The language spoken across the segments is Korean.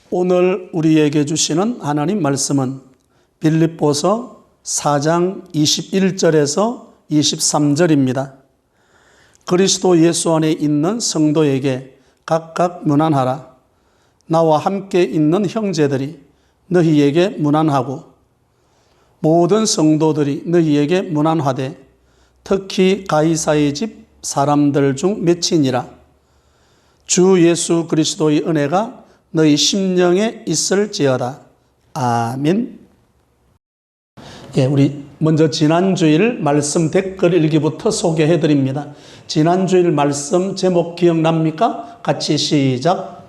오늘 우리에게 주시는 하나님 말씀은 빌립보서 4장 21절에서 23절입니다. 그리스도 예수 안에 있는 성도에게 각각 문안하라. 나와 함께 있는 형제들이 너희에게 문안하고 모든 성도들이 너희에게 문안하되 특히 가이사의 집 사람들 중 몇이니라. 주 예수 그리스도의 은혜가 너희 심령에 있을지어다. 아멘. 우리 먼저 지난주일 말씀 댓글 일기부터 소개해 드립니다. 지난주일 말씀 제목 기억납니까? 같이 시작.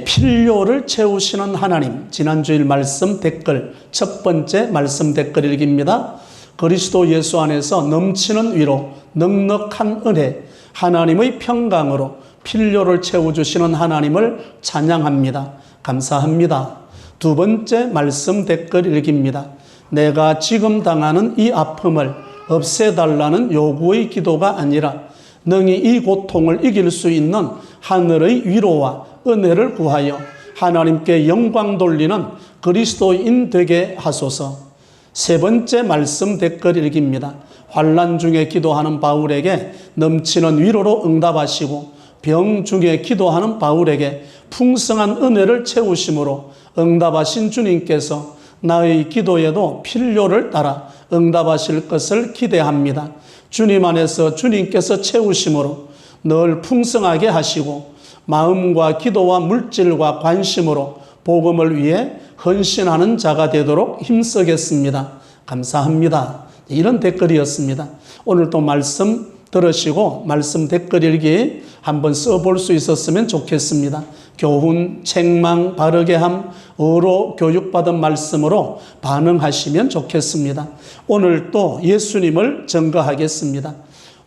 필요를 채우시는 하나님. 지난주일 말씀 댓글 첫 번째 말씀 댓글 일기입니다. 그리스도 예수 안에서 넘치는 위로, 넉넉한 은혜, 하나님의 평강으로 필요를 채워주시는 하나님을 찬양합니다. 감사합니다. 두 번째 말씀 댓글 일기입니다. 내가 지금 당하는 이 아픔을 없애달라는 요구의 기도가 아니라 능히 이 고통을 이길 수 있는 하늘의 위로와 은혜를 구하여 하나님께 영광 돌리는 그리스도인 되게 하소서. 세 번째 말씀 댓글 일기입니다. 환난 중에 기도하는 바울에게 넘치는 위로로 응답하시고 병 중에 기도하는 바울에게 풍성한 은혜를 채우심으로 응답하신 주님께서 나의 기도에도 필요를 따라 응답하실 것을 기대합니다. 주님 안에서 주님께서 채우심으로 늘 풍성하게 하시고 마음과 기도와 물질과 관심으로 복음을 위해 헌신하는 자가 되도록 힘쓰겠습니다. 감사합니다. 이런 댓글이었습니다. 오늘 또 말씀 들으시고 말씀 댓글 일기 한번 써볼 수 있었으면 좋겠습니다. 교훈, 책망, 바르게 함, 어로 교육받은 말씀으로 반응하시면 좋겠습니다. 오늘 또 예수님을 증거하겠습니다.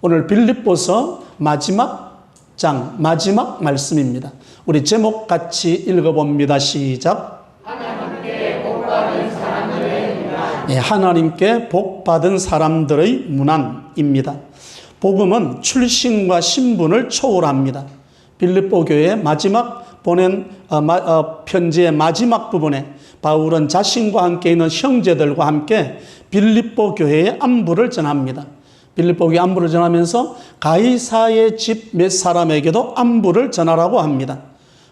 오늘 빌립보서 마지막 장, 마지막 말씀입니다. 우리 제목 같이 읽어봅니다. 시작. 하나님께 복받은 사람들의 문안. 하나님께 복받은 사람들의 문안입니다. 복음은 출신과 신분을 초월합니다. 빌립보 교회의 마지막 보낸 편지의 마지막 부분에 바울은 자신과 함께 있는 형제들과 함께 빌립보 교회의 안부를 전합니다. 빌립보 교회 안부를 전하면서 가이사의 집 몇 사람에게도 안부를 전하라고 합니다.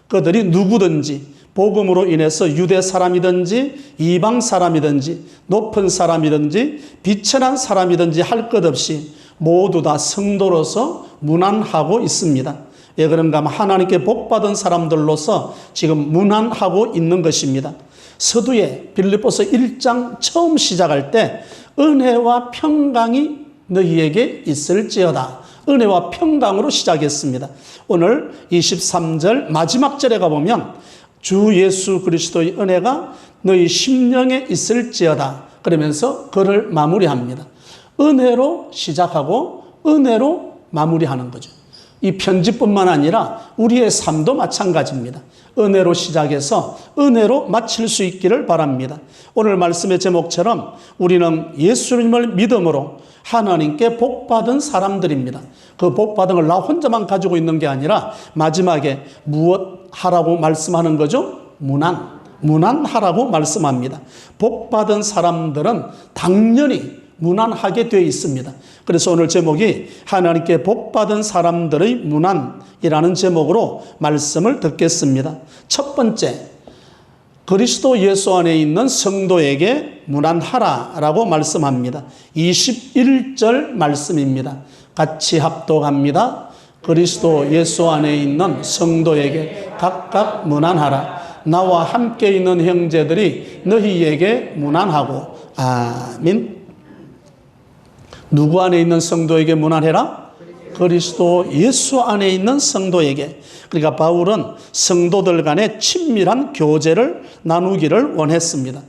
그들이 누구든지 복음으로 인해서 유대 사람이든지 이방 사람이든지 높은 사람이든지 비천한 사람이든지 할 것 없이 모두 다 성도로서 문안하고 있습니다. 왜 그런가 하면 하나님께 복받은 사람들로서 지금 문안하고 있는 것입니다. 서두에 빌립보서 1장 처음 시작할 때 은혜와 평강이 너희에게 있을지어다. 은혜와 평강으로 시작했습니다. 오늘 23절 마지막 절에 가보면 주 예수 그리스도의 은혜가 너희 심령에 있을지어다. 그러면서 글을 마무리합니다. 은혜로 시작하고 은혜로 마무리하는 거죠. 이 편지뿐만 아니라 우리의 삶도 마찬가지입니다. 은혜로 시작해서 은혜로 마칠 수 있기를 바랍니다. 오늘 말씀의 제목처럼 우리는 예수님을 믿음으로 하나님께 복받은 사람들입니다. 그 복받은 걸 나 혼자만 가지고 있는 게 아니라 마지막에 무엇 하라고 말씀하는 거죠? 문안하라고 말씀합니다. 복받은 사람들은 당연히 문안하게 되어 있습니다. 그래서 오늘 제목이 하나님께 복받은 사람들의 문안이라는 제목으로 말씀을 듣겠습니다. 첫 번째, 그리스도 예수 안에 있는 성도에게 문안하라라고 말씀합니다. 21절 말씀입니다. 같이 합독합니다. 그리스도 예수 안에 있는 성도에게 각각 문안하라. 나와 함께 있는 형제들이 너희에게 문안하고. 아멘. 누구 안에 있는 성도에게 문안해라? 그리스도 예수 안에 있는 성도에게. 그러니까 바울은 성도들 간의 친밀한 교제를 나누기를 원했습니다.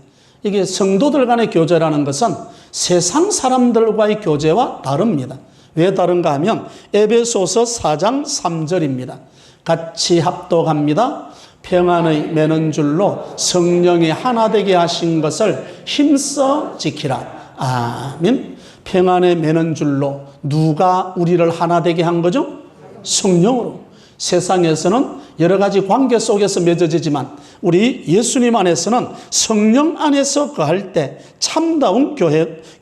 이게 성도들 간의 교제라는 것은 세상 사람들과의 교제와 다릅니다. 왜 다른가 하면 에베소서 4장 3절입니다. 같이 합독합니다. 평안의 매는 줄로 성령이 하나 되게 하신 것을 힘써 지키라. 아멘. 평안의 매는 줄로 누가 우리를 하나 되게 한 거죠? 성령으로. 세상에서는 여러 가지 관계 속에서 맺어지지만 우리 예수님 안에서는 성령 안에서 거할 때 참다운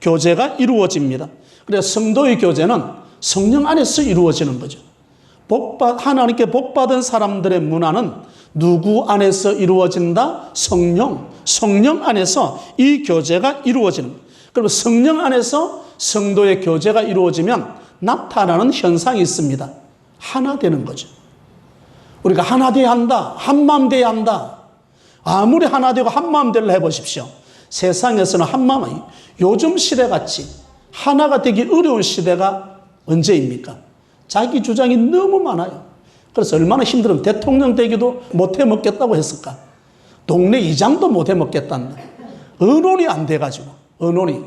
교제가 이루어집니다. 그래서 성도의 교제는 성령 안에서 이루어지는 거죠. 하나님께 복받은 사람들의 문화는 누구 안에서 이루어진다? 성령 안에서 이 교제가 이루어지는 거예요. 그리고 성령 안에서 성도의 교제가 이루어지면 나타나는 현상이 있습니다. 하나 되는 거죠. 우리가 하나 되어야 한다. 한마음 되어야 한다. 아무리 하나 되고 한마음 되려 해보십시오. 세상에서는 한마음, 요즘 시대같이 하나가 되기 어려운 시대가 언제입니까? 자기 주장이 너무 많아요. 그래서 얼마나 힘들면 대통령 되기도 못해 먹겠다고 했을까? 동네 이장도 못해 먹겠단다. 언론이 안 돼가지고, 언론이.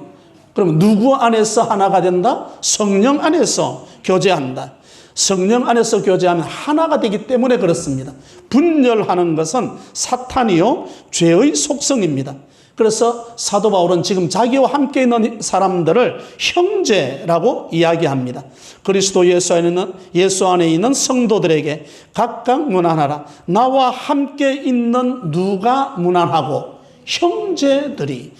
그러면 누구 안에서 하나가 된다? 성령 안에서 교제한다. 성령 안에서 교제하면 하나가 되기 때문에 그렇습니다. 분열하는 것은 사탄이요, 죄의 속성입니다. 그래서 사도 바울은 지금 자기와 함께 있는 사람들을 형제라고 이야기합니다. 그리스도 예수 안에 있는 성도들에게 각각 문안하라. 나와 함께 있는 누가 문안하고 형제들이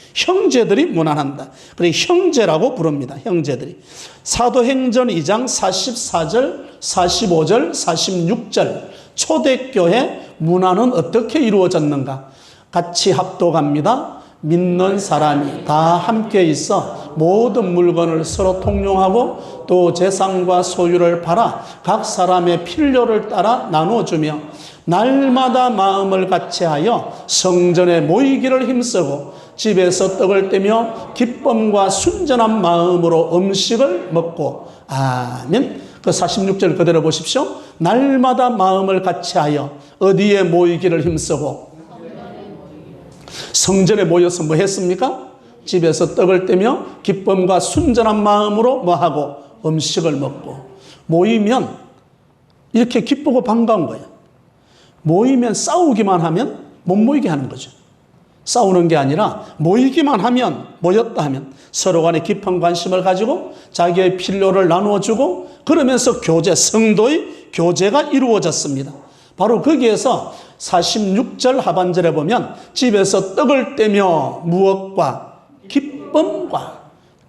문안한다. 그래 형제라고 부릅니다. 형제들이. 사도행전 2장 44절, 45절, 46절 초대교회 문안은 어떻게 이루어졌는가? 같이 합독합니다. 믿는 사람이 다 함께 있어 모든 물건을 서로 통용하고 또 재산과 소유를 팔아 각 사람의 필요를 따라 나눠주며 날마다 마음을 같이하여 성전에 모이기를 힘쓰고 집에서 떡을 떼며 기쁨과 순전한 마음으로 음식을 먹고 아멘. 그 46절 그대로 보십시오. 날마다 마음을 같이하여 어디에 모이기를 힘쓰고 성전에 모여서 뭐 했습니까? 집에서 떡을 떼며 기쁨과 순전한 마음으로 뭐 하고 음식을 먹고. 모이면 이렇게 기쁘고 반가운 거예요. 모이면 싸우기만 하면 못 모이게 하는 거죠. 싸우는 게 아니라 모이기만 하면, 모였다 하면 서로 간에 깊은 관심을 가지고 자기의 필요를 나누어주고 그러면서 성도의 교제가 이루어졌습니다. 바로 거기에서 46절 하반절에 보면 집에서 떡을 떼며 무엇과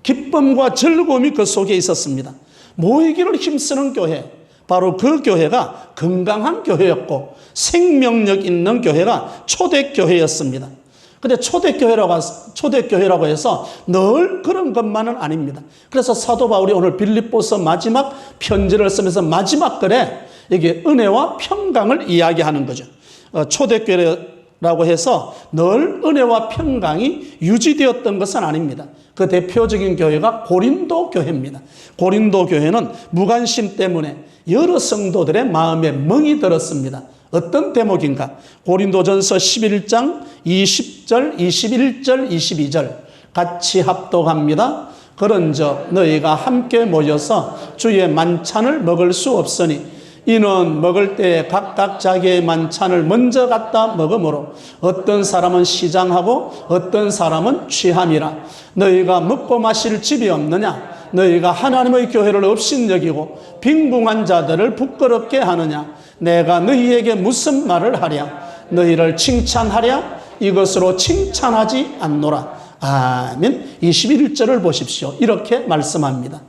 기쁨과 즐거움이 그 속에 있었습니다. 모이기를 힘쓰는 교회, 바로 그 교회가 건강한 교회였고 생명력 있는 교회가 초대교회였습니다. 근데 초대교회라고 해서 늘 그런 것만은 아닙니다. 그래서 사도 바울이 오늘 빌립보서 마지막 편지를 쓰면서 마지막 글에 이게 은혜와 평강을 이야기하는 거죠. 초대교회라고 해서 늘 은혜와 평강이 유지되었던 것은 아닙니다. 그 대표적인 교회가 고린도 교회입니다. 고린도 교회는 무관심 때문에 여러 성도들의 마음에 멍이 들었습니다. 어떤 대목인가? 고린도전서 11장 20절, 21절, 22절 같이 합독합니다. 그런즉 너희가 함께 모여서 주의 만찬을 먹을 수 없으니 이는 먹을 때에 각각 자기의 만찬을 먼저 갖다 먹으므로 어떤 사람은 시장하고 어떤 사람은 취함이라. 너희가 먹고 마실 집이 없느냐? 너희가 하나님의 교회를 업신여기고 빈궁한 자들을 부끄럽게 하느냐? 내가 너희에게 무슨 말을 하랴? 너희를 칭찬하랴? 이것으로 칭찬하지 않노라. 아멘. 21절을 보십시오. 이렇게 말씀합니다.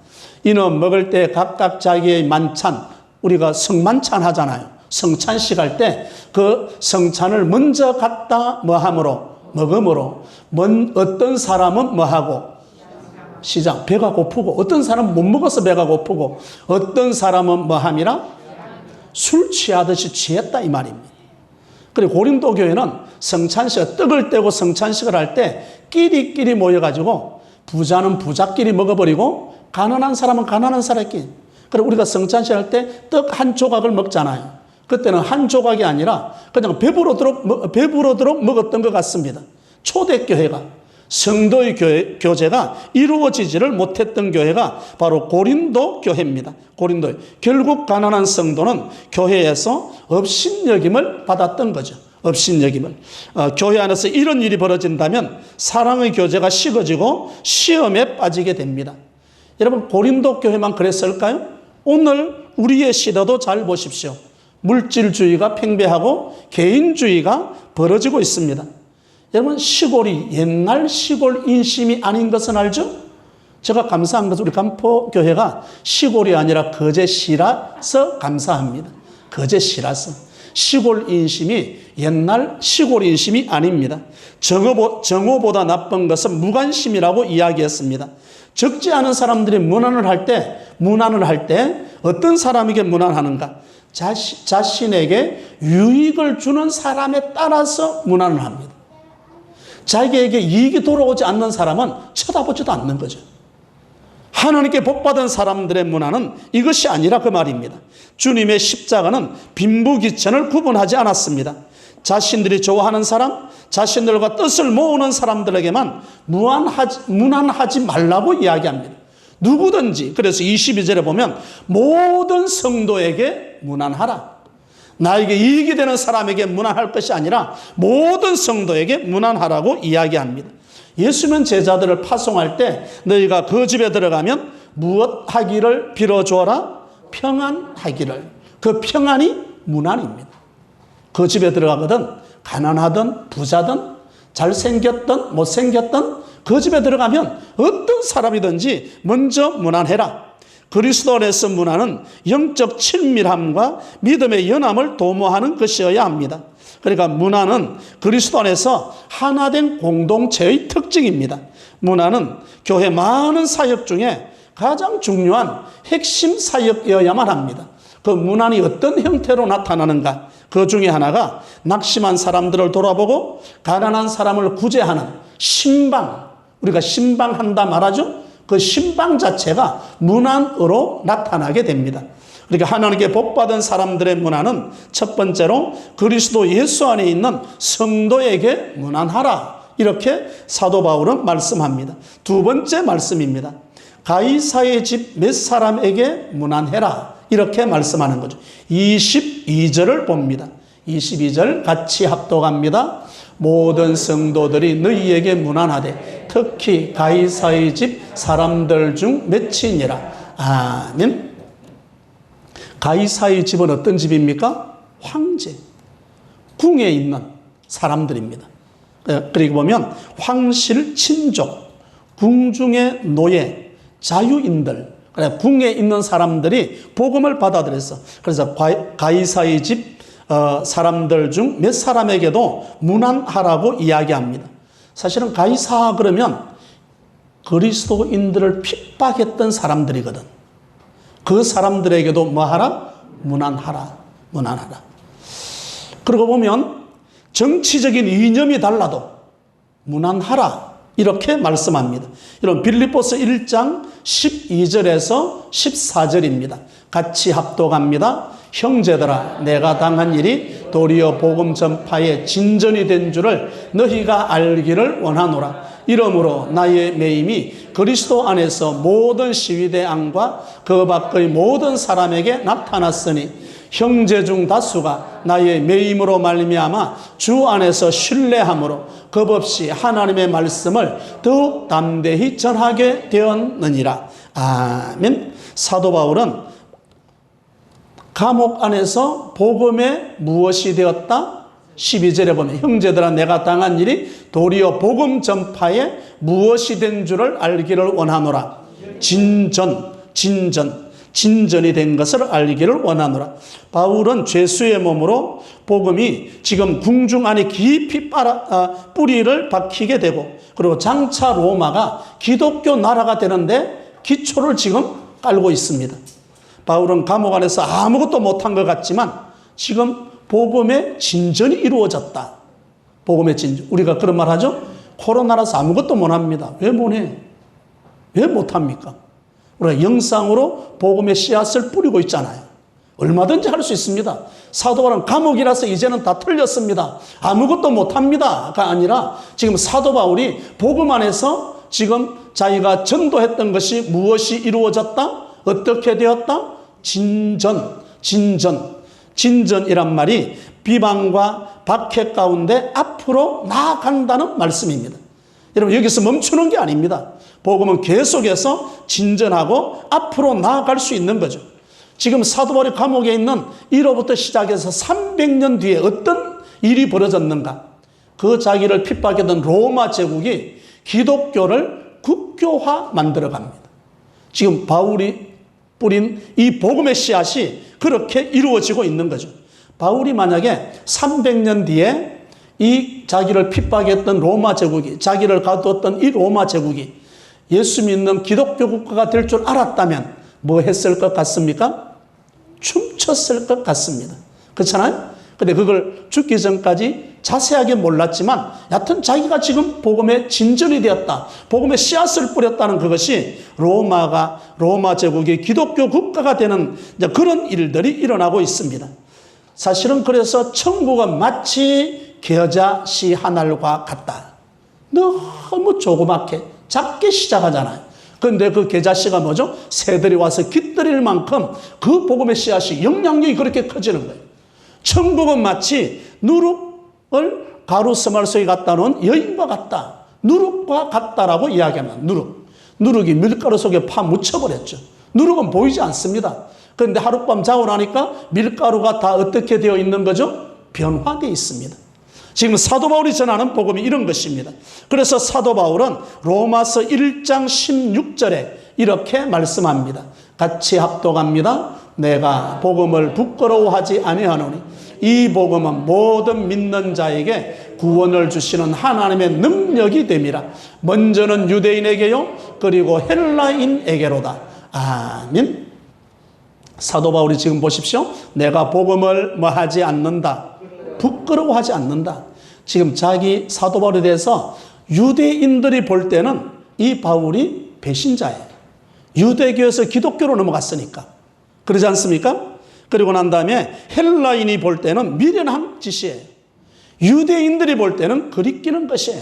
이는 먹을 때 각각 자기의 만찬, 우리가 성만찬 하잖아요. 성찬식 할 때 그 성찬을 먼저 갖다 먹음으로 어떤 사람은 뭐하고 시장, 배가 고프고 어떤 사람은 못 먹어서 배가 고프고 어떤 사람은 뭐함이라 술 취하듯이 취했다 이 말입니다. 그리고 고린도 교회는 성찬식, 떡을 떼고 성찬식을 할 때 끼리끼리 모여가지고 부자는 부자끼리 먹어버리고 가난한 사람은 가난한 사람끼리. 그리고 우리가 성찬식 할 때 떡 한 조각을 먹잖아요. 그때는 한 조각이 아니라 그냥 배부르도록 먹었던 것 같습니다. 초대교회가, 성도의 교제가 이루어지지를 못했던 교회가 바로 고린도 교회입니다. 고린도. 결국 가난한 성도는 교회에서 업신여김을 받았던 거죠. 업신여김을. 교회 안에서 이런 일이 벌어진다면 사랑의 교제가 식어지고 시험에 빠지게 됩니다. 여러분 고린도 교회만 그랬을까요? 오늘 우리의 시대도 잘 보십시오. 물질주의가 팽배하고 개인주의가 벌어지고 있습니다. 여러분, 시골이 옛날 시골 인심이 아닌 것은 알죠? 제가 감사한 것은 우리 간포교회가 시골이 아니라 거제시라서 감사합니다. 거제시라서. 시골 인심이 옛날 시골 인심이 아닙니다. 정오보다 나쁜 것은 무관심이라고 이야기했습니다. 적지 않은 사람들이 문안을 할 때 어떤 사람에게 문안하는가? 자신에게 유익을 주는 사람에 따라서 문안을 합니다. 자기에게 이익이 돌아오지 않는 사람은 쳐다보지도 않는 거죠. 하나님께 복받은 사람들의 문화는 이것이 아니라 그 말입니다. 주님의 십자가는 빈부귀천을 구분하지 않았습니다. 자신들이 좋아하는 사람, 자신들과 뜻을 모으는 사람들에게만 문안하지 말라고 이야기합니다. 누구든지. 그래서 22절에 보면 모든 성도에게 문안하라. 나에게 이익이 되는 사람에게 문안할 것이 아니라 모든 성도에게 문안하라고 이야기합니다. 예수는 제자들을 파송할 때 너희가 그 집에 들어가면 무엇 하기를 빌어주어라? 평안하기를. 그 평안이 문안입니다. 그 집에 들어가거든 가난하든 부자든 잘생겼든 못생겼든 그 집에 들어가면 어떤 사람이든지 먼저 문안해라. 그리스도 안에서 문안은 영적 친밀함과 믿음의 연함을 도모하는 것이어야 합니다. 그러니까 문안은 그리스도 안에서 하나된 공동체의 특징입니다. 문안은 교회 많은 사역 중에 가장 중요한 핵심 사역이어야만 합니다. 그 문안이 어떤 형태로 나타나는가? 그 중에 하나가 낙심한 사람들을 돌아보고 가난한 사람을 구제하는 신방, 우리가 신방한다 말하죠? 그 신방 자체가 문안으로 나타나게 됩니다. 그러니까 하나님께 복받은 사람들의 문안은 첫 번째로 그리스도 예수 안에 있는 성도에게 문안하라. 이렇게 사도 바울은 말씀합니다. 두 번째 말씀입니다. 가이사의 집 몇 사람에게 문안해라. 이렇게 말씀하는 거죠. 22절을 봅니다. 22절 같이 합독합니다. 모든 성도들이 너희에게 문안하되 특히 가이사의 집 사람들 중 몇이니라. 아멘. 가이사의 집은 어떤 집입니까? 황제, 궁에 있는 사람들입니다. 그리고 보면 황실 친족, 궁중의 노예, 자유인들, 궁에 있는 사람들이 복음을 받아들였어. 그래서 가이사의 집 사람들 중 몇 사람에게도 문안하라고 이야기합니다. 사실은 가이사 그러면 그리스도인들을 핍박했던 사람들이거든. 그 사람들에게도 뭐하라? 문안하라. 문안하라. 그러고 보면 정치적인 이념이 달라도 문안하라. 이렇게 말씀합니다. 여러분 빌립보서 1장 12절에서 14절입니다. 같이 합독합니다. 형제들아 내가 당한 일이 도리어 복음 전파에 진전이 된 줄을 너희가 알기를 원하노라. 이러므로 나의 매임이 그리스도 안에서 모든 시위대 안과 그 밖의 모든 사람에게 나타났으니 형제 중 다수가 나의 매임으로 말미암아 주 안에서 신뢰함으로 겁없이 하나님의 말씀을 더욱 담대히 전하게 되었느니라. 아멘. 사도 바울은 감옥 안에서 복음에 무엇이 되었다? 12절에 보면 형제들아 내가 당한 일이 도리어 복음 전파에 무엇이 된 줄을 알기를 원하노라. 진전이 된 것을 알기를 원하노라. 바울은 죄수의 몸으로 복음이 지금 궁중 안에 깊이 뿌리를 박히게 되고 그리고 장차 로마가 기독교 나라가 되는데 기초를 지금 깔고 있습니다. 바울은 감옥 안에서 아무것도 못한 것 같지만 지금 복음의 진전이 이루어졌다. 복음의 진전. 우리가 그런 말 하죠? 코로나라서 아무것도 못합니다. 왜 못해? 왜 못합니까? 우리가 영상으로 복음의 씨앗을 뿌리고 있잖아요. 얼마든지 할 수 있습니다. 사도 바울은 감옥이라서 이제는 다 틀렸습니다. 아무것도 못합니다가 아니라 지금 사도 바울이 복음 안에서 지금 자기가 전도했던 것이 무엇이 이루어졌다? 어떻게 되었다? 진전이란 말이 비방과 박해 가운데 앞으로 나아간다는 말씀입니다. 여러분 여기서 멈추는 게 아닙니다. 복음은 계속해서 진전하고 앞으로 나아갈 수 있는 거죠. 지금 사도 바울이 감옥에 있는 이로부터 시작해서 300년 뒤에 어떤 일이 벌어졌는가? 그 자기를 핍박했던 로마 제국이 기독교를 국교화 만들어 갑니다. 지금 바울이 뿌린 이 복음의 씨앗이 그렇게 이루어지고 있는 거죠. 바울이 만약에 300년 뒤에 이 자기를 핍박했던 로마 제국이, 자기를 가두었던 이 로마 제국이 예수 믿는 기독교 국가가 될 줄 알았다면 뭐 했을 것 같습니까? 춤췄을 것 같습니다. 그렇잖아요? 근데 그걸 죽기 전까지 자세하게 몰랐지만 여하튼 자기가 지금 복음의 진전이 되었다, 복음의 씨앗을 뿌렸다는 그것이 로마 제국이 기독교 국가가 되는 그런 일들이 일어나고 있습니다. 사실은 그래서 천국은 마치 겨자씨 한 알과 같다. 너무 조그맣게 작게 시작하잖아요. 그런데 그 겨자씨가 뭐죠? 새들이 와서 깃들일 만큼 그 복음의 씨앗이 영향력이 그렇게 커지는 거예요. 천국은 마치 누룩을 가루 스말 속에 갖다 놓은 여인과 같다. 누룩과 같다라고 이야기합니다. 누룩이 밀가루 속에 파묻혀버렸죠. 누룩은 보이지 않습니다. 그런데 하룻밤 자고 나니까 밀가루가 다 어떻게 되어 있는 거죠? 변화되어 있습니다. 지금 사도 바울이 전하는 복음이 이런 것입니다. 그래서 사도 바울은 로마서 1장 16절에 이렇게 말씀합니다. 같이 합독합니다. 내가 복음을 부끄러워하지 아니하노니 이 복음은 모든 믿는 자에게 구원을 주시는 하나님의 능력이 됨이라. 먼저는 유대인에게요, 그리고 헬라인에게로다. 아멘. 사도 바울이 지금 보십시오. 내가 복음을 뭐 하지 않는다, 부끄러워하지 않는다. 지금 자기 사도 바울에 대해서 유대인들이 볼 때는 이 바울이 배신자예요. 유대교에서 기독교로 넘어갔으니까. 그러지 않습니까? 그리고 난 다음에 헬라인이 볼 때는 미련한 짓이에요. 유대인들이 볼 때는 거리끼는 것이에요.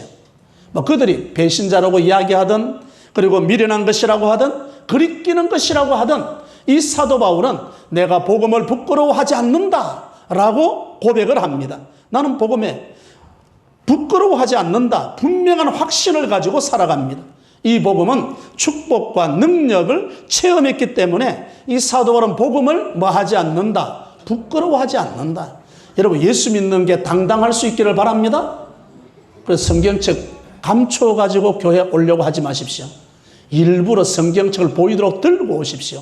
뭐 그들이 배신자라고 이야기하든, 그리고 미련한 것이라고 하든, 거리끼는 것이라고 하든, 이 사도 바울은 내가 복음을 부끄러워하지 않는다라고 고백을 합니다. 나는 복음에 부끄러워하지 않는다, 분명한 확신을 가지고 살아갑니다. 이 복음은 축복과 능력을 체험했기 때문에 이 사도 바울은 복음을 뭐 하지 않는다, 부끄러워하지 않는다. 여러분, 예수 믿는 게 당당할 수 있기를 바랍니다. 그래서 성경책 감춰가지고 교회에 오려고 하지 마십시오. 일부러 성경책을 보이도록 들고 오십시오.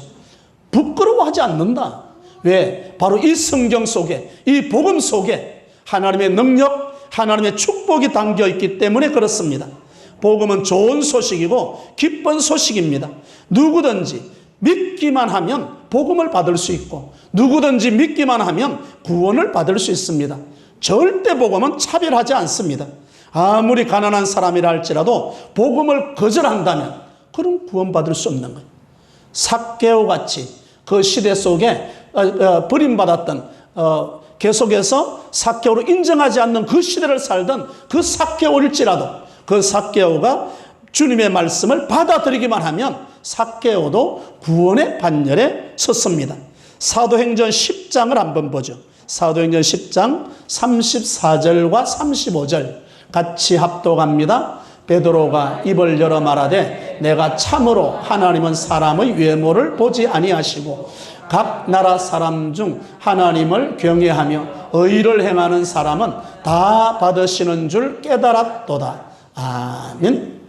부끄러워하지 않는다. 왜? 바로 이 성경 속에, 이 복음 속에 하나님의 능력, 하나님의 축복이 담겨 있기 때문에 그렇습니다. 복음은 좋은 소식이고 기쁜 소식입니다. 누구든지 믿기만 하면 복음을 받을 수 있고, 누구든지 믿기만 하면 구원을 받을 수 있습니다. 절대 복음은 차별하지 않습니다. 아무리 가난한 사람이라 할지라도 복음을 거절한다면 그럼 구원받을 수 없는 거예요. 삭개오 같이 그 시대 속에 버림받았던, 계속해서 삭개오로 인정하지 않는 그 시대를 살던 그 삭개오일지라도 그 삭개오가 주님의 말씀을 받아들이기만 하면 삭개오도 구원의 반열에 섰습니다. 사도행전 10장을 한번 보죠. 사도행전 10장 34절과 35절 같이 합독합니다. 베드로가 입을 열어 말하되 내가 참으로 하나님은 사람의 외모를 보지 아니하시고 각 나라 사람 중 하나님을 경외하며 의를 행하는 사람은 다 받으시는 줄 깨달았도다. 아멘.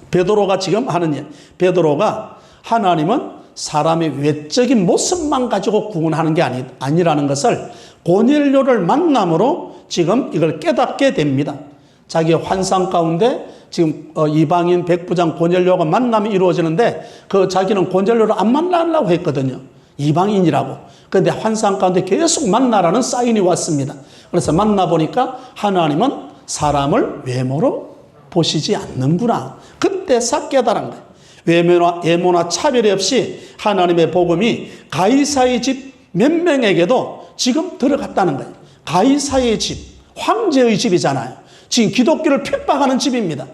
베드로가 지금 하는 일, 베드로가 하나님은 사람의 외적인 모습만 가지고 구원하는 게 아니라는 것을 고넬료를 만남으로 지금 이걸 깨닫게 됩니다. 자기의 환상 가운데 지금 이방인 백부장 고넬료가 만남이 이루어지는데 그 자기는 고넬료를 안 만나려고 했거든요. 이방인이라고. 그런데 환상 가운데 계속 만나라는 사인이 왔습니다. 그래서 만나보니까 하나님은 사람을 외모로 보시지 않는구나. 그때 싹 깨달은 거예요. 외모나 차별이 없이 하나님의 복음이 가이사의 집 몇 명에게도 지금 들어갔다는 거예요. 가이사의 집, 황제의 집이잖아요. 지금 기독교를 핍박하는 집입니다.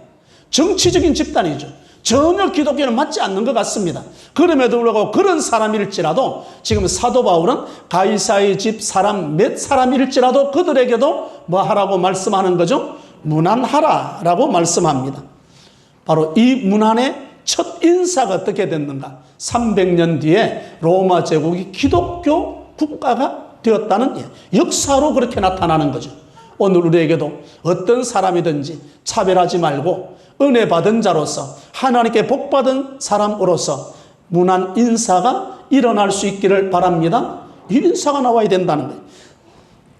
정치적인 집단이죠. 전혀 기독교는 맞지 않는 것 같습니다. 그럼에도 불구하고 그런 사람일지라도 지금 사도 바울은 가이사의 집 사람 몇 사람일지라도 그들에게도 뭐 하라고 말씀하는 거죠? 문안하라라고 말씀합니다. 바로 이 문안에 첫 인사가 어떻게 됐는가? 300년 뒤에 로마 제국이 기독교 국가가 되었다는 역사로 그렇게 나타나는 거죠. 오늘 우리에게도 어떤 사람이든지 차별하지 말고 은혜 받은 자로서 하나님께 복 받은 사람으로서 문안 인사가 일어날 수 있기를 바랍니다. 이 인사가 나와야 된다는 거예요.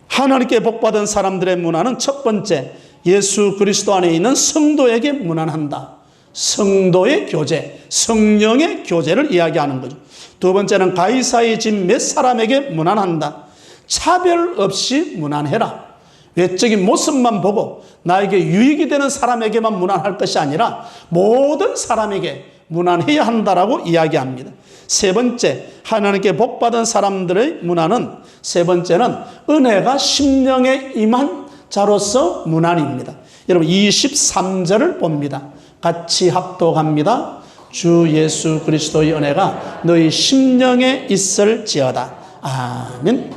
하나님께 복 받은 사람들의 문안은 첫 번째, 예수 그리스도 안에 있는 성도에게 문안한다. 성도의 교제, 성령의 교제를 이야기하는 거죠. 두 번째는 가이사의 집 몇 사람에게 문안한다. 차별 없이 문안해라. 외적인 모습만 보고 나에게 유익이 되는 사람에게만 문안할 것이 아니라 모든 사람에게 문안해야 한다라고 이야기합니다. 세 번째, 하나님께 복받은 사람들의 문안은, 세 번째는 은혜가 심령에 임한 자로서 문안입니다. 여러분 23절을 봅니다. 같이 합독합니다. 주 예수 그리스도의 은혜가 너희 심령에 있을지어다. 아멘.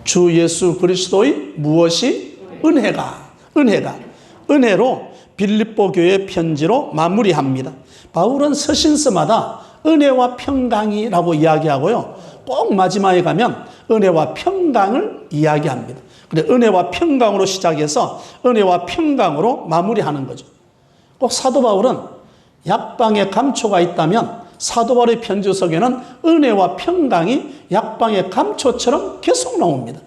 주 예수 그리스도의 무엇이? 은혜로 빌립보 교회 편지로 마무리합니다. 바울은 서신서마다 은혜와 평강이라고 이야기하고요, 꼭 마지막에 가면 은혜와 평강을 이야기합니다. 그래, 은혜와 평강으로 시작해서 은혜와 평강으로 마무리하는 거죠. 꼭 사도 바울은 약방의 감초가 있다면 사도 바울의 편지 속에는 은혜와 평강이 약방의 감초처럼 계속 나옵니다.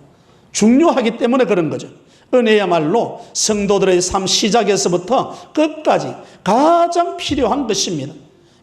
중요하기 때문에 그런 거죠. 은혜야말로 성도들의 삶 시작에서부터 끝까지 가장 필요한 것입니다.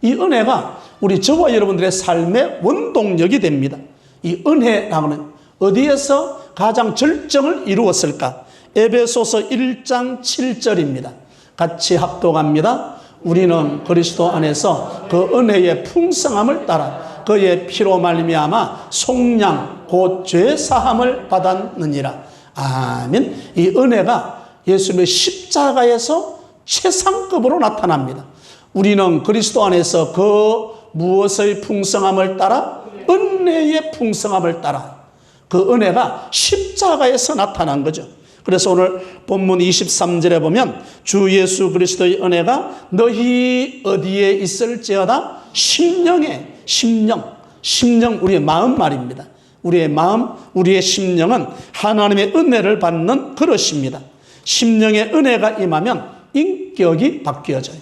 이 은혜가 우리 저와 여러분들의 삶의 원동력이 됩니다. 이 은혜라는 어디에서 가장 절정을 이루었을까? 에베소서 1장 7절입니다. 같이 합독합니다. 우리는 그리스도 안에서 그 은혜의 풍성함을 따라 그의 피로 말미암아 속량 곧 죄 사함을 받았느니라. 아멘. 이 은혜가 예수님의 십자가에서 최상급으로 나타납니다. 우리는 그리스도 안에서 그 무엇의 풍성함을 따라? 은혜의 풍성함을 따라 그 은혜가 십자가에서 나타난 거죠. 그래서 오늘 본문 23절에 보면 주 예수 그리스도의 은혜가 너희 어디에 있을지어다? 심령에. 심령 우리의 마음 말입니다. 우리의 마음, 우리의 심령은 하나님의 은혜를 받는 그릇입니다. 심령에 은혜가 임하면 인격이 바뀌어져요.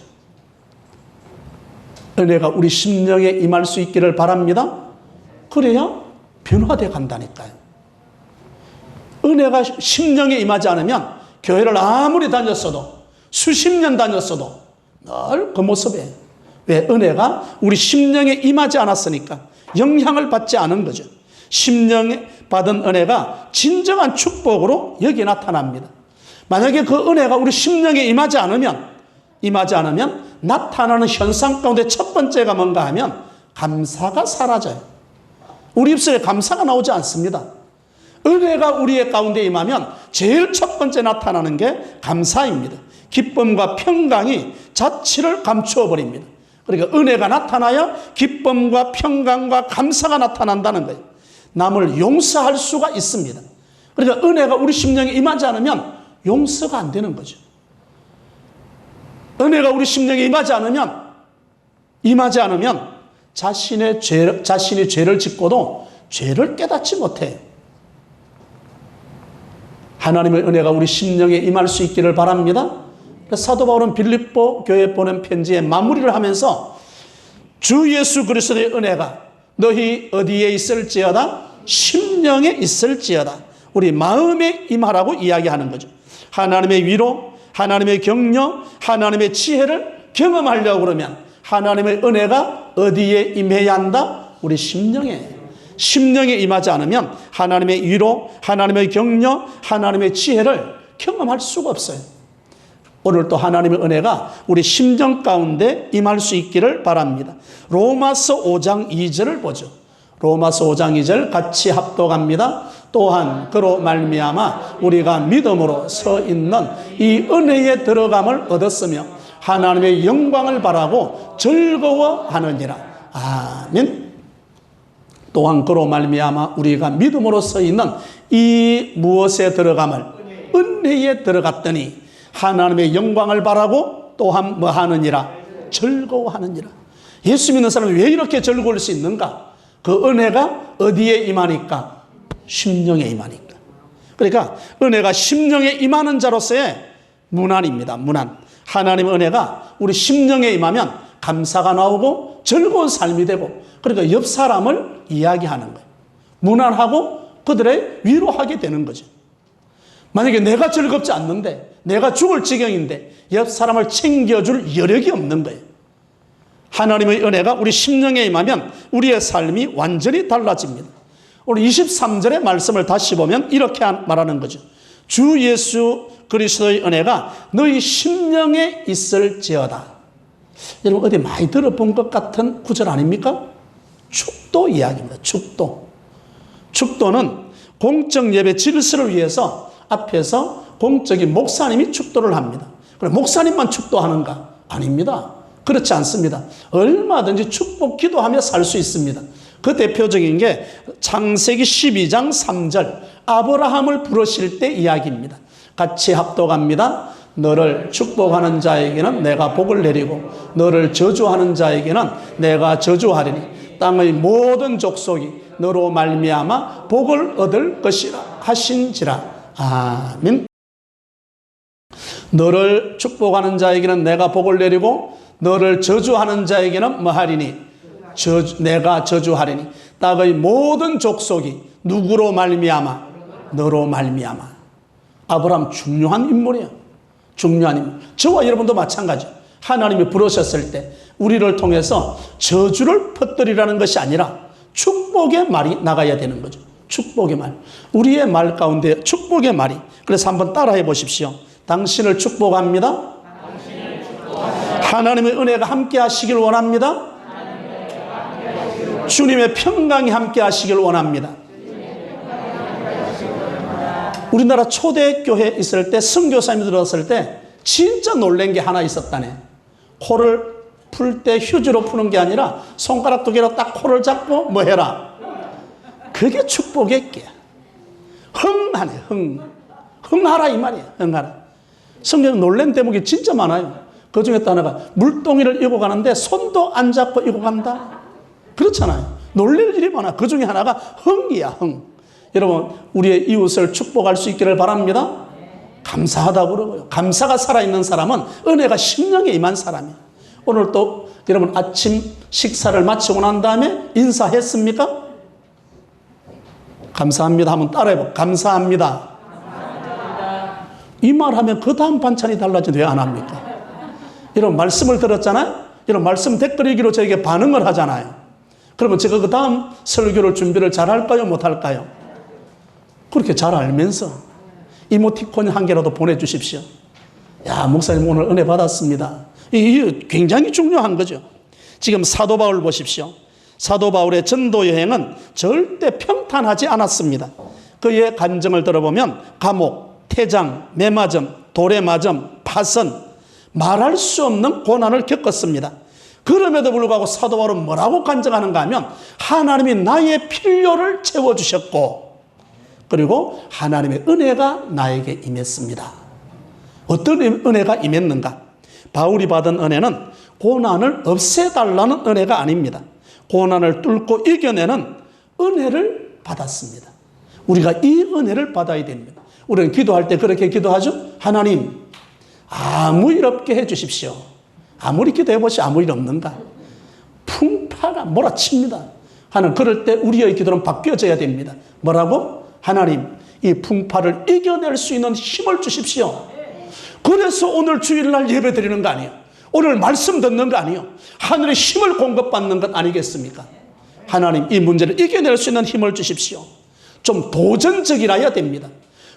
은혜가 우리 심령에 임할 수 있기를 바랍니다. 그래야 변화되어 간다니까요. 은혜가 심령에 임하지 않으면 교회를 아무리 다녔어도 수십 년 다녔어도 늘 그 모습이에요. 왜? 은혜가 우리 심령에 임하지 않았으니까 영향을 받지 않은 거죠. 심령에 받은 은혜가 진정한 축복으로 여기 나타납니다. 만약에 그 은혜가 우리 심령에 임하지 않으면 나타나는 현상 가운데 첫 번째가 뭔가 하면 감사가 사라져요. 우리 입술에 감사가 나오지 않습니다. 은혜가 우리의 가운데 임하면 제일 첫 번째 나타나는 게 감사입니다. 기쁨과 평강이 자취를 감추어 버립니다. 그러니까 은혜가 나타나야 기쁨과 평강과 감사가 나타난다는 거예요. 남을 용서할 수가 있습니다. 그러니까 은혜가 우리 심령에 임하지 않으면 용서가 안 되는 거죠. 은혜가 우리 심령에 임하지 않으면 자신이 죄를 짓고도 죄를 깨닫지 못해요. 하나님의 은혜가 우리 심령에 임할 수 있기를 바랍니다. 사도 바울은 빌립보 교회에 보낸 편지에 마무리를 하면서 주 예수 그리스도의 은혜가 너희 어디에 있을지어다? 심령에 있을지어다. 우리 마음에 임하라고 이야기하는 거죠. 하나님의 위로, 하나님의 격려, 하나님의 지혜를 경험하려고 그러면 하나님의 은혜가 어디에 임해야 한다? 우리 심령에. 심령에 임하지 않으면 하나님의 위로, 하나님의 격려, 하나님의 지혜를 경험할 수가 없어요. 오늘 또 하나님의 은혜가 우리 심령 가운데 임할 수 있기를 바랍니다. 로마서 5장 2절을 보죠. 로마서 5장 2절 같이 합독합니다. 또한 그로 말미암아 우리가 믿음으로 서 있는 이 은혜에 들어감을 얻었으며 하나님의 영광을 바라고 즐거워하느니라. 아멘. 또한 그로 말미암아 우리가 믿음으로 서 있는 이 무엇에 들어감을? 은혜에 들어갔더니 하나님의 영광을 바라고 또한 뭐 하느니라? 즐거워하느니라. 예수 믿는 사람이 왜 이렇게 즐거울 수 있는가? 그 은혜가 어디에 임하니까? 심령에 임하니까. 그러니까 은혜가 심령에 임하는 자로서의 문안입니다. 문안. 하나님의 은혜가 우리 심령에 임하면 감사가 나오고 즐거운 삶이 되고, 그러니까 옆 사람을 이야기하는 거예요. 문안하고 그들의 위로하게 되는 거죠. 만약에 내가 즐겁지 않는데, 내가 죽을 지경인데 옆 사람을 챙겨줄 여력이 없는 거예요. 하나님의 은혜가 우리 심령에 임하면 우리의 삶이 완전히 달라집니다. 오늘 23절의 말씀을 다시 보면 이렇게 말하는 거죠. 주 예수 그리스도의 은혜가 너희 심령에 있을지어다. 여러분 어디 많이 들어본 것 같은 구절 아닙니까? 축도 이야기입니다. 축도. 축도는 공적 예배 질서를 위해서 앞에서 공적인 목사님이 축도를 합니다. 그럼 목사님만 축도하는가? 아닙니다. 그렇지 않습니다. 얼마든지 축복 기도하며 살 수 있습니다. 그 대표적인 게 창세기 12장 3절 아브라함을 부르실 때 이야기입니다. 같이 합독합니다. 너를 축복하는 자에게는 내가 복을 내리고 너를 저주하는 자에게는 내가 저주하리니 땅의 모든 족속이 너로 말미암아 복을 얻을 것이라 하신지라. 아멘. 너를 축복하는 자에게는 내가 복을 내리고 너를 저주하는 자에게는 뭐하리니? 내가 저주하리니 땅의 모든 족속이 누구로 말미암아? 너로 말미암아. 아브라함 중요한 인물이에요. 중요한 인물. 저와 여러분도 마찬가지. 하나님이 부르셨을 때 우리를 통해서 저주를 퍼뜨리라는 것이 아니라 축복의 말이 나가야 되는 거죠. 축복의 말. 우리의 말 가운데 축복의 말이. 그래서 한번 따라해 보십시오. 당신을 축복합니다. 하나님의 은혜가 함께 하시길 원합니다. 주님의 평강이 함께 하시길 원합니다. 우리나라 초대교회에 있을 때 선교사님이 들어왔을 때 진짜 놀란 게 하나 있었다네. 코를 풀 때 휴지로 푸는 게 아니라 손가락 2개로 딱 코를 잡고 뭐 해라. 그게 축복의 깨. 흥하네. 흥하라 이 말이에요. 흥하라. 성경에 놀란 대목이 진짜 많아요. 그 중에 또 하나가 물동이를 이고 가는데 손도 안 잡고 이고 간다. 그렇잖아요. 놀랄 일이 많아. 그 중에 하나가 흥이야. 흥. 여러분 우리의 이웃을 축복할 수 있기를 바랍니다. 감사하다고 그러고요. 감사가 살아있는 사람은 은혜가 심령에 임한 사람이에요. 오늘 또 여러분 아침 식사를 마치고 난 다음에 인사했습니까? 감사합니다 한번 따라해봐. 감사합니다. 이 말하면 그 다음 반찬이 달라지는데 왜 안 합니까? 여러분 말씀을 들었잖아요. 여러분 말씀 댓글 읽기로 저에게 반응을 하잖아요. 그러면 제가 그 다음 설교를 준비를 잘 할까요? 못 할까요? 그렇게 잘 알면서 이모티콘 한 개라도 보내주십시오. 야 목사님 오늘 은혜 받았습니다. 이게 굉장히 중요한 거죠. 지금 사도 바울 보십시오. 사도 바울의 전도 여행은 절대 평탄하지 않았습니다. 그의 간증을 들어보면 감옥, 태장, 매맞음, 돌에 맞음, 파선, 말할 수 없는 고난을 겪었습니다. 그럼에도 불구하고 사도 바울은 뭐라고 간증하는가 하면 하나님이 나의 필요를 채워주셨고 그리고 하나님의 은혜가 나에게 임했습니다. 어떤 은혜가 임했는가? 바울이 받은 은혜는 고난을 없애달라는 은혜가 아닙니다. 고난을 뚫고 이겨내는 은혜를 받았습니다. 우리가 이 은혜를 받아야 됩니다. 우리는 기도할 때 그렇게 기도하죠. 하나님 아무 일 없게 해주십시오. 아무리 기도해보시 아무 일 없는가? 풍파가 몰아칩니다. 하는 그럴 때 우리의 기도는 바뀌어져야 됩니다. 뭐라고? 하나님 이 풍파를 이겨낼 수 있는 힘을 주십시오. 그래서 오늘 주일날 예배 드리는 거 아니에요. 오늘 말씀 듣는 거 아니에요. 하늘의 힘을 공급받는 것 아니겠습니까? 하나님 이 문제를 이겨낼 수 있는 힘을 주십시오. 좀 도전적이라야 됩니다.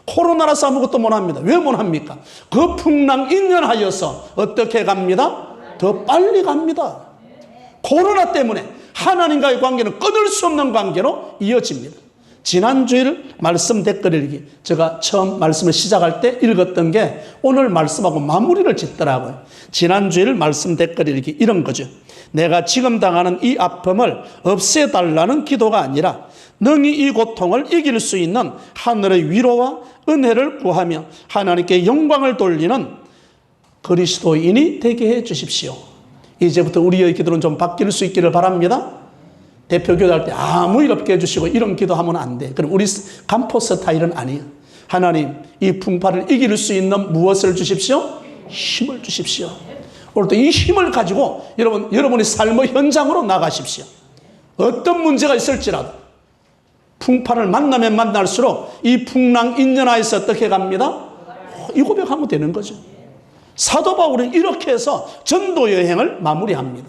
코로나라서 아무것도 못합니다. 왜 못합니까? 그 풍랑 인연하여서 어떻게 갑니다? 더 빨리 갑니다. 코로나 때문에 하나님과의 관계는 끊을 수 없는 관계로 이어집니다. 지난주일 말씀 댓글 읽기 제가 처음 말씀을 시작할 때 읽었던 게 오늘 말씀하고 마무리를 짓더라고요. 지난주일 말씀 댓글 읽기 이런 거죠. 내가 지금 당하는 이 아픔을 없애달라는 기도가 아니라 능히 이 고통을 이길 수 있는 하늘의 위로와 은혜를 구하며 하나님께 영광을 돌리는 그리스도인이 되게 해 주십시오. 이제부터 우리의 기도는 좀 바뀔 수 있기를 바랍니다. 대표 기도할 때 아무 일 없게 해주시고 이런 기도하면 안 돼. 그럼 우리 간포 스타일은 아니에요. 하나님, 이 풍파를 이길 수 있는 무엇을 주십시오? 힘을 주십시오. 오늘도 이 힘을 가지고 여러분의 삶의 현장으로 나가십시오. 어떤 문제가 있을지라도 풍파를 만나면 만날수록 이 풍랑 인연하에서 어떻게 갑니다? 이 고백하면 되는 거죠. 사도 바울은 이렇게 해서 전도 여행을 마무리합니다.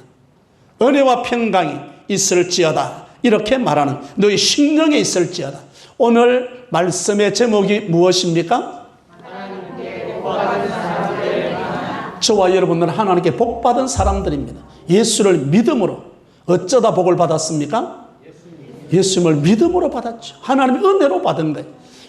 은혜와 평강이 있을지어다, 이렇게 말하는, 너희 심령에 있을지어다. 오늘 말씀의 제목이 무엇입니까? 저와 여러분들은 하나님께 복받은 사람들입니다. 예수를 믿음으로 어쩌다 복을 받았습니까? 예수님을 믿음으로 받았죠. 하나님의 은혜로 받은 거예요.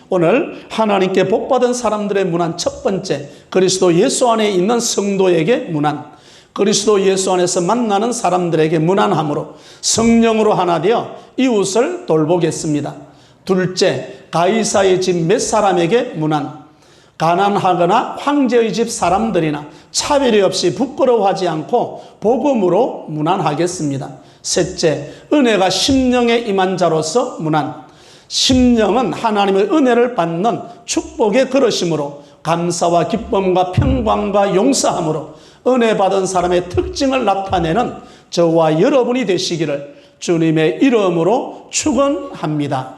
오늘 하나님께 복받은 사람들의 문안 첫 번째, 그리스도 예수 안에 있는 성도에게 문안, 그리스도 예수 안에서 만나는 사람들에게 문안함으로 성령으로 하나 되어 이웃을 돌보겠습니다. 둘째, 가이사의 집 몇 사람에게 문안, 가난하거나 황제의 집 사람들이나 차별이 없이 부끄러워하지 않고 복음으로 문안하겠습니다. 셋째, 은혜가 심령에 임한 자로서 문안. 심령은 하나님의 은혜를 받는 축복의 그릇이므로 감사와 기쁨과 평강과 용서함으로 은혜 받은 사람의 특징을 나타내는 저와 여러분이 되시기를 주님의 이름으로 축원합니다.